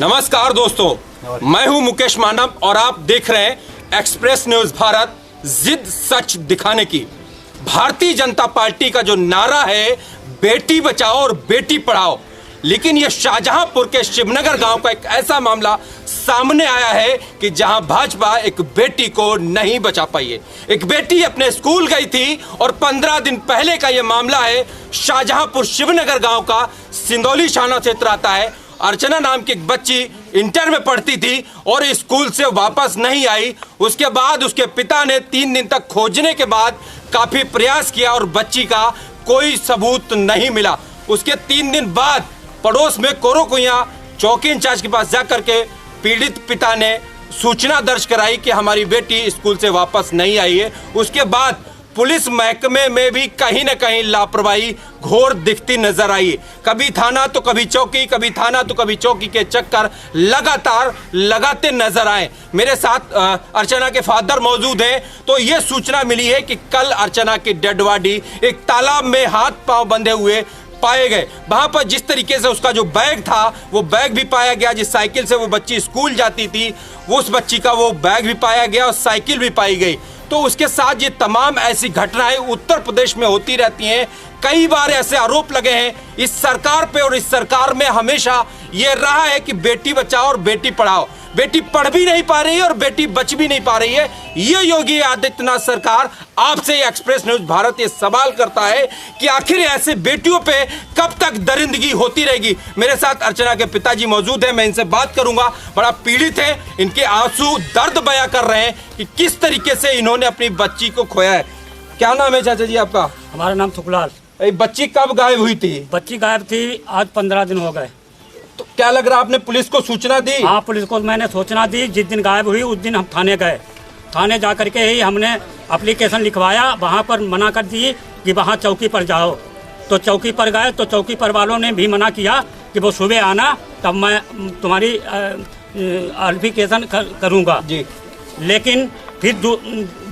नमस्कार दोस्तों, मैं हूं मुकेश मानव और आप देख रहे हैं एक्सप्रेस न्यूज भारत। जिद सच दिखाने की। भारतीय जनता पार्टी का जो नारा है बेटी बचाओ और बेटी पढ़ाओ, लेकिन यह शाहजहांपुर के शिवनगर गांव का एक ऐसा मामला सामने आया है कि जहां भाजपा एक बेटी को नहीं बचा पाई है। एक बेटी अपने स्कूल गई थी और 15 दिन पहले का यह मामला है। शाहजहांपुर शिवनगर गांव का सिंदौली थाना क्षेत्र आता है। अर्चना नाम की एक बच्ची इंटर में पढ़ती थी और स्कूल से वापस नहीं आई। उसके बाद उसके पिता ने 3 दिन तक खोजने के बाद काफी प्रयास किया और बच्ची का कोई सबूत नहीं मिला। उसके 3 दिन बाद पड़ोस में कोरोकुइया चौकी इंचार्ज के पास जाकर के पीड़ित पिता ने सूचना दर्ज कराई कि हमारी बेटी स्कूल से वापस नहीं आई है। उसके बाद पुलिस महकमे में भी कहीं न कहीं लापरवाही घोर दिखती नजर आई। कभी थाना तो कभी चौकी, कभी थाना तो कभी चौकी के चक्कर लगातार लगाते नजर आए। मेरे साथ अर्चना के फादर मौजूद हैं। तो ये सूचना मिली है कि कल अर्चना की डेड बॉडी एक तालाब में हाथ पांव बंधे हुए पाए गए। वहां पर जिस तरीके से उसका जो बैग था वो बैग भी पाया गया, जिस साइकिल से वो बच्ची स्कूल जाती थी उस बच्ची का वो बैग भी पाया गया और साइकिल भी पाई गई। तो उसके साथ ये तमाम ऐसी घटनाएं उत्तर प्रदेश में होती रहती हैं। कई बार ऐसे आरोप लगे हैं इस सरकार पे और इस सरकार में हमेशा ये रहा है कि बेटी बचाओ और बेटी पढ़ाओ। बेटी पढ़ भी नहीं पा रही है और बेटी बच भी नहीं पा रही है। ये योगी आदित्यनाथ सरकार आपसे एक्सप्रेस न्यूज भारत ये सवाल करता है कि आखिर ऐसे बेटियों पे कब तक दरिंदगी होती रहेगी। मेरे साथ अर्चना के पिताजी मौजूद हैं, मैं इनसे बात करूंगा। बड़ा पीड़ित है, इनके आंसू दर्द बयां कर रहे हैं कि किस तरीके से इन्होंने अपनी बच्ची को खोया है। क्या नाम है चाचा जी आपका? हमारा नाम सुखलाल। बच्ची कब गायब हुई थी? बच्ची गायब थी आज 15 दिन हो गए। तो क्या लग रहा है आपने पुलिस को सूचना दी? हाँ, पुलिस को मैंने सूचना दी। जिस दिन गायब हुई उस दिन हम थाने गए। थाने जा करके ही हमने एप्लीकेशन लिखवाया। वहाँ पर मना कर दी कि वहाँ चौकी पर जाओ। तो चौकी पर गए तो चौकी पर वालों ने भी मना किया कि वो सुबह आना तब मैं तुम्हारी एप्लीकेशन करूँगा जी। लेकिन फिर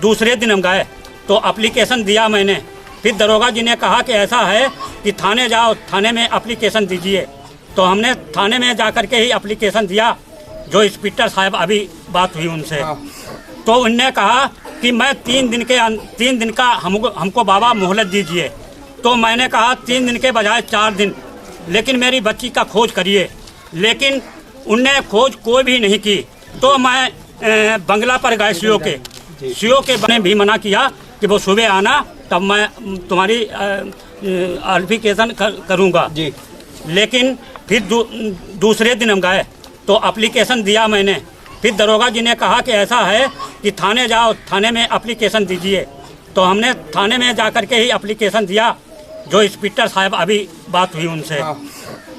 दूसरे दिन हम गए तो एप्लीकेशन दिया मैंने। फिर दरोगा जी ने कहा कि ऐसा है कि थाने जाओ, थाने में एप्लीकेशन दीजिए। तो हमने थाने में जाकर के ही एप्लीकेशन दिया। जो इंस्पेक्टर साहब अभी बात हुई उनसे, तो उनने कहा कि मैं 3 दिन का हमको बाबा मोहलत दीजिए। तो मैंने कहा 3 दिन के बजाय 4 दिन, लेकिन मेरी बच्ची का खोज करिए। लेकिन उनने खोज कोई भी नहीं की। तो मैं बंगला पर गए सीओ के बने भी मना किया कि वो सुबह आना तब मैं तुम्हारी एप्लीकेशन करूँगा जी। लेकिन फिर दूसरे दिन हम गए तो एप्लीकेशन दिया मैंने। फिर दरोगा जी ने कहा कि ऐसा है कि थाने जाओ, थाने में एप्लीकेशन दीजिए। तो हमने थाने में जाकर के ही एप्लीकेशन दिया। जो इंस्पेक्टर साहब अभी बात हुई उनसे,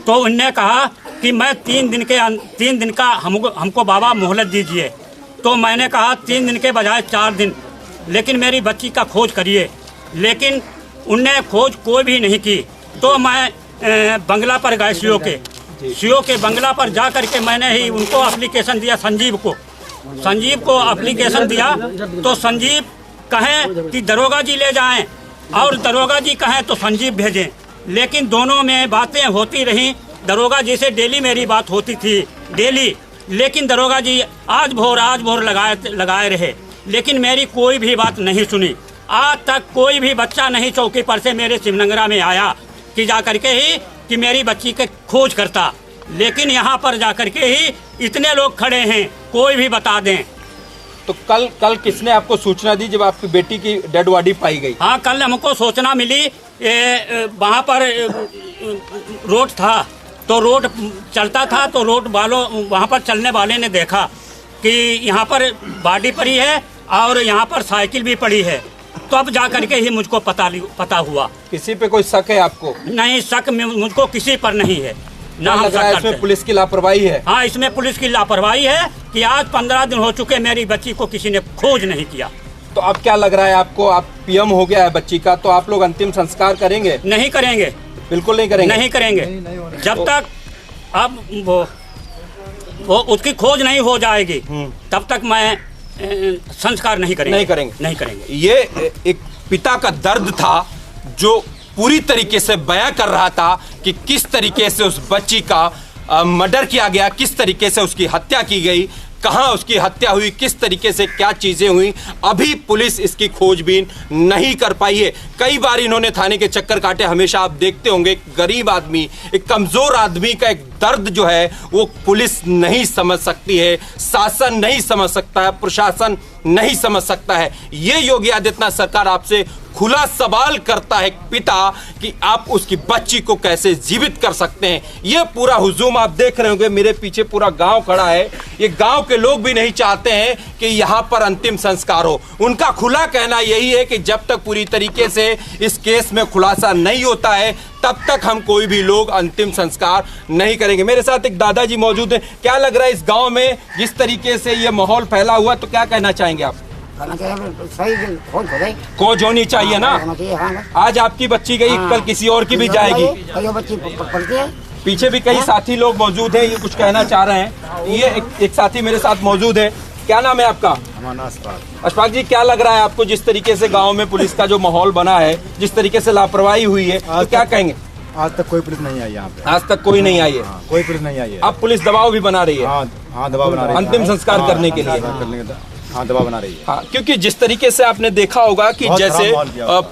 तो उनने कहा कि मैं 3 दिन का हमको बाबा मोहलत दीजिए। तो मैंने कहा 3 दिन के बजाय 4 दिन, लेकिन मेरी बच्ची का खोज करिए। लेकिन उनने खोज कोई भी नहीं की। तो मैं बंगला पर गए सीओ के बंगला पर जा करके मैंने ही उनको एप्लीकेशन दिया। संजीव को एप्लीकेशन दिया। तो संजीव कहें कि दरोगा जी ले जाएं और दरोगा जी कहें तो संजीव भेजें। लेकिन दोनों में बातें होती रहीं। दरोगा जी से डेली मेरी बात होती थी, डेली। लेकिन दरोगा जी आज भोर लगाए रहे, लेकिन मेरी कोई भी बात नहीं सुनी। आज तक कोई भी बच्चा नहीं चौकी पर से मेरे शिवनगरा में आया कि जा करके ही कि मेरी बच्ची के खोज करता। लेकिन यहाँ पर जा करके ही इतने लोग खड़े हैं, कोई भी बता दें। तो कल किसने आपको सूचना दी जब आपकी बेटी की डेड बॉडी पाई गई? हाँ, कल हमको सूचना मिली। वहाँ पर रोड था तो रोड चलता था तो रोड वालों वहाँ पर चलने वाले ने देखा कि यहाँ पर बॉडी पड़ी है और यहाँ पर साइकिल भी पड़ी है। तो अब जा करके ही मुझको पता हुआ। किसी पे कोई शक है आपको? नहीं, शक मुझको किसी पर नहीं है। ना लग रहा है इसमें पुलिस की लापरवाही है? हाँ, इसमें पुलिस की लापरवाही है कि आज 15 दिन हो चुके मेरी बच्ची को किसी ने खोज नहीं किया। तो अब क्या लग रहा है आपको? आप पीएम हो गया है बच्ची का, तो आप लोग अंतिम संस्कार करेंगे? नहीं करेंगे, बिल्कुल नहीं करेंगे। नहीं करेंगे जब तक अब वो उसकी खोज नहीं हो जाएगी तब तक मैं संस्कार नहीं करेंगे। ये एक पिता का दर्द था जो पूरी तरीके से बयां कर रहा था कि किस तरीके से उस बच्ची का मर्डर किया गया, किस तरीके से उसकी हत्या की गई, कहां उसकी हत्या हुई, किस तरीके से क्या चीजें हुई, अभी पुलिस इसकी खोजबीन नहीं कर पाई है। कई बार इन्होंने थाने के चक्कर काटे। हमेशा आप देखते होंगे एक गरीब आदमी, एक कमजोर आदमी का एक दर्द जो है वो पुलिस नहीं समझ सकती है, शासन नहीं समझ सकता है, प्रशासन नहीं समझ सकता है। ये योगी आदित्यनाथ सरकार आपसे खुला सवाल करता है पिता कि आप उसकी बच्ची को कैसे जीवित कर सकते हैं। ये पूरा हुजूम आप देख रहे होंगे, मेरे पीछे पूरा गांव खड़ा है। ये गांव के लोग भी नहीं चाहते हैं कि यहां पर अंतिम संस्कार हो। उनका खुला कहना यही है कि जब तक पूरी तरीके से इस केस में खुलासा नहीं होता है तब तक हम कोई भी लोग अंतिम संस्कार नहीं करेंगे। मेरे साथ एक दादाजी मौजूद हैं। क्या लग रहा है इस गांव में जिस तरीके से ये माहौल फैला हुआ, तो क्या कहना चाहेंगे आप? खोज होनी चाहिए ना। आज आपकी बच्ची गई, कल किसी और की भी जाएगी। पीछे भी कई साथी लोग मौजूद हैं, ये कुछ कहना चाह रहे हैं। ये एक साथी मेरे साथ मौजूद है। क्या नाम है आपका? अशफाक जी, क्या लग रहा है आपको जिस तरीके से गांव में पुलिस का जो माहौल बना है, जिस तरीके से लापरवाही हुई है, तो क्या कहेंगे? आज तक कोई पुलिस नहीं आई यहाँ पे। आज तक कोई नहीं आई है। कोई पुलिस नहीं आई है। अब पुलिस दबाव भी बना रही है। हाँ, दबाव बना रही है अंतिम संस्कार करने के लिए। हाँ, दबाव बना रही है। हाँ, क्योंकि जिस तरीके से आपने देखा होगा कि जैसे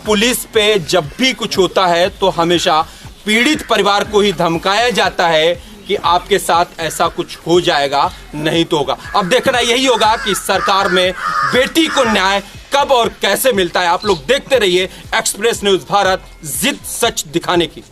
पुलिस पे जब भी कुछ होता है तो हमेशा पीड़ित परिवार को ही धमकाया जाता है कि आपके साथ ऐसा कुछ हो जाएगा, नहीं तो होगा। अब देखना यही होगा कि सरकार में बेटी को न्याय कब और कैसे मिलता है। आप लोग देखते रहिए एक्सप्रेस न्यूज भारत, जिद सच दिखाने की।